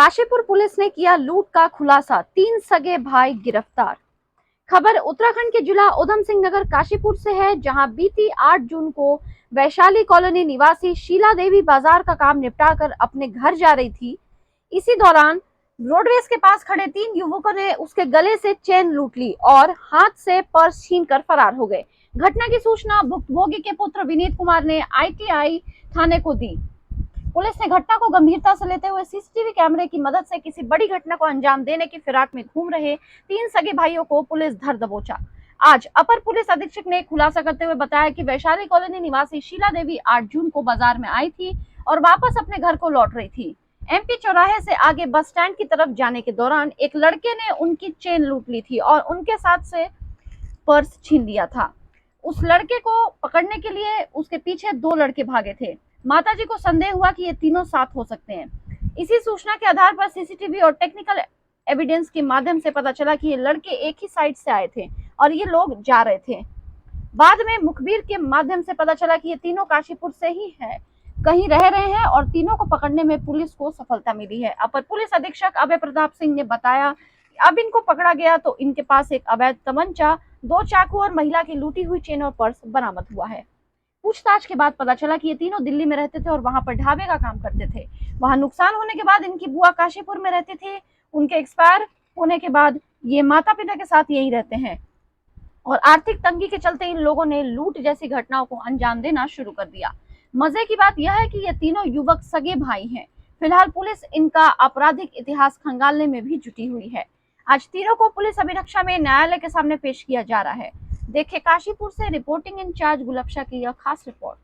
Kashipur police ने किया लूट का खुलासा, 3 सगे भाई गिरफ्तार। खबर उत्तराखंड के जिला उधम सिंह नगर काशीपुर से है, जहां बीती 8 जून को वैशाली कॉलोनी निवासी शीला देवी बाजार का काम निपटाकर अपने घर जा रही थी। इसी दौरान रोडवेज के पास खड़े 3 युवकों ने उसके गले से चेन लूट ली और हाथ से पर्स छीनकर फरार हो गए। घटना की सूचना भुक्तभोगी के पुत्र विनीत कुमार ने ITI थाने को दी। पुलिस ने घटना को गंभीरता से लेते हुए सीसीटीवी कैमरे की मदद से किसी बड़ी घटना को अंजाम देने की फिराक में घूम रहे 3 सगे भाइयों को पुलिस धर दबोचा। आज अपर पुलिस अधीक्षक ने खुलासा करते हुए बताया कि वैशाली कॉलोनी निवासी शीला देवी 8 जून को बाजार में आई थी और वापस अपने घर को लौट रही थी। MP चौराहे से आगे बस स्टैंड की तरफ जाने के दौरान एक लड़के ने उनकी चेन लूट ली थी और उनके साथ से पर्स छीन लिया था। उस लड़के को पकड़ने के लिए उसके पीछे 2 लड़के भागे थे। माताजी को संदेह हुआ कि ये तीनों साथ हो सकते हैं। इसी सूचना के आधार पर सीसीटीवी और टेक्निकल एविडेंस के माध्यम से पता चला कि ये लड़के एक ही साइड से आए थे और ये लोग जा रहे थे। बाद में मुखबिर के माध्यम से पता चला कि ये तीनों काशीपुर से ही है, कहीं रह रहे हैं और तीनों को पकड़ने में पुलिस को सफलता मिली है। अपर पुलिस अधीक्षक अभय प्रताप सिंह ने बताया कि अब इनको पकड़ा गया तो इनके पास एक अवैध तमंचा, 2 चाकू और महिला की लूटी हुई चेन और पर्स बरामद हुआ है। पूछताछ के बाद पता चला कि ये तीनों दिल्ली में रहते थे और वहां पर ढाबे का काम करते थे। वहां नुकसान होने के बाद इनकी बुआ काशीपुर में रहती थी। उनके एक्सपायर होने के बाद ये माता पिता के साथ यहीं रहते हैं और आर्थिक तंगी के चलते इन लोगों ने लूट जैसी घटनाओं को अंजाम देना शुरू कर दिया। मजे की बात यह है कि ये तीनों युवक सगे भाई हैं। फिलहाल पुलिस इनका आपराधिक इतिहास खंगालने में भी जुटी हुई है। आज तीनों को पुलिस अभिरक्षा में न्यायालय के सामने पेश किया जा रहा है। देखिए काशीपुर से रिपोर्टिंग इंचार्ज गुलबशा की यह खास रिपोर्ट।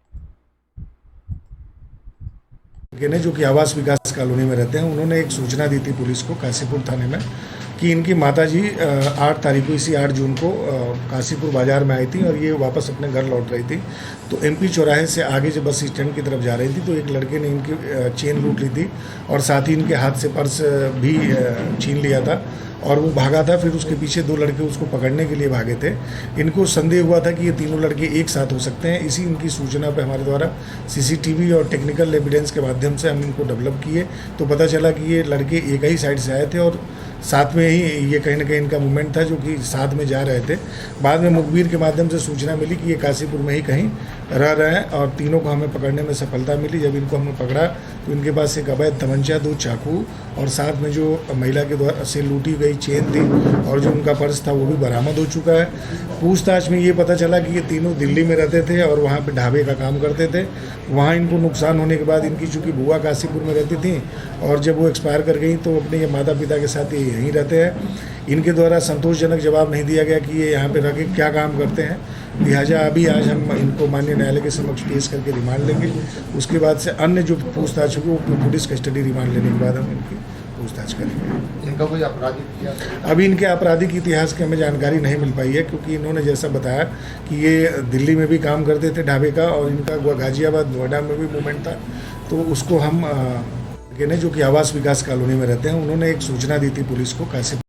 जो कि आवास विकास कॉलोनी में रहते हैं, उन्होंने एक सूचना दी थी पुलिस को काशीपुर थाने में कि इनकी माताजी 8 तारीख को, इसी 8 जून को काशीपुर बाजार में आई थी और ये वापस अपने घर लौट रही थी। तो MP चौराहे से आगे जो बस स्टैंड की तरफ जा रही थी तो एक लड़के ने इनकी चेन लूट ली थी और साथ ही इनके हाथ से पर्स भी छीन लिया था और वो भागा था। फिर उसके पीछे 2 लड़के उसको पकड़ने के लिए भागे थे। इनको संदेह हुआ था कि ये तीनों लड़के एक साथ हो सकते हैं। इसी इनकी सूचना पे हमारे द्वारा CCTV और टेक्निकल एविडेंस के माध्यम से हम इनको डेवलप किए तो पता चला कि ये लड़के एक ही साइड से आए थे और साथ में ही ये कहीं ना कहीं इनका मूवमेंट था, जो कि साथ में जा रहे थे। बाद में मुखबिर के माध्यम से सूचना मिली कि ये काशीपुर में ही कहीं रह रहे हैं और तीनों को हमें पकड़ने में सफलता मिली। जब इनको हमने पकड़ा तो इनके पास एक अवैध तमंचा, 2 चाकू और साथ में जो महिला के द्वारा से लूटी गई चेन थी और जो उनका पर्स था वो भी बरामद हो चुका है। पूछताछ में ये पता चला कि ये तीनों दिल्ली में रहते थे और वहाँ पे ढाबे का काम करते थे। वहाँ इनको नुकसान होने के बाद इनकी चूँकि बुआ काशीपुर में रहती थी और जब वो एक्सपायर कर गई तो अपने ये माता पिता के साथ ये यहीं रहते हैं। इनके द्वारा संतोषजनक जवाब नहीं दिया गया कि ये यहाँ पे रह के क्या काम करते हैं। लिहाजा अभी आज हम इनको माननीय न्यायालय के समक्ष पेश करके रिमांड लेंगे। उसके बाद से अन्य जो पूछताछ होगी वो पुलिस कस्टडी रिमांड लेने के बाद हम इनकी पूछताछ करेंगे। इनका कोई आपराधिक इतिहास? अभी इनके आपराधिक इतिहास की हमें जानकारी नहीं मिल पाई है, क्योंकि इन्होंने जैसा बताया कि ये दिल्ली में भी काम करते थे ढाबे का और इनका गाजियाबाद नोएडा में भी मूवमेंट था। तो उसको हम जो कि आवास विकास कॉलोनी में रहते हैं, उन्होंने एक सूचना दी थी पुलिस को काशीपुर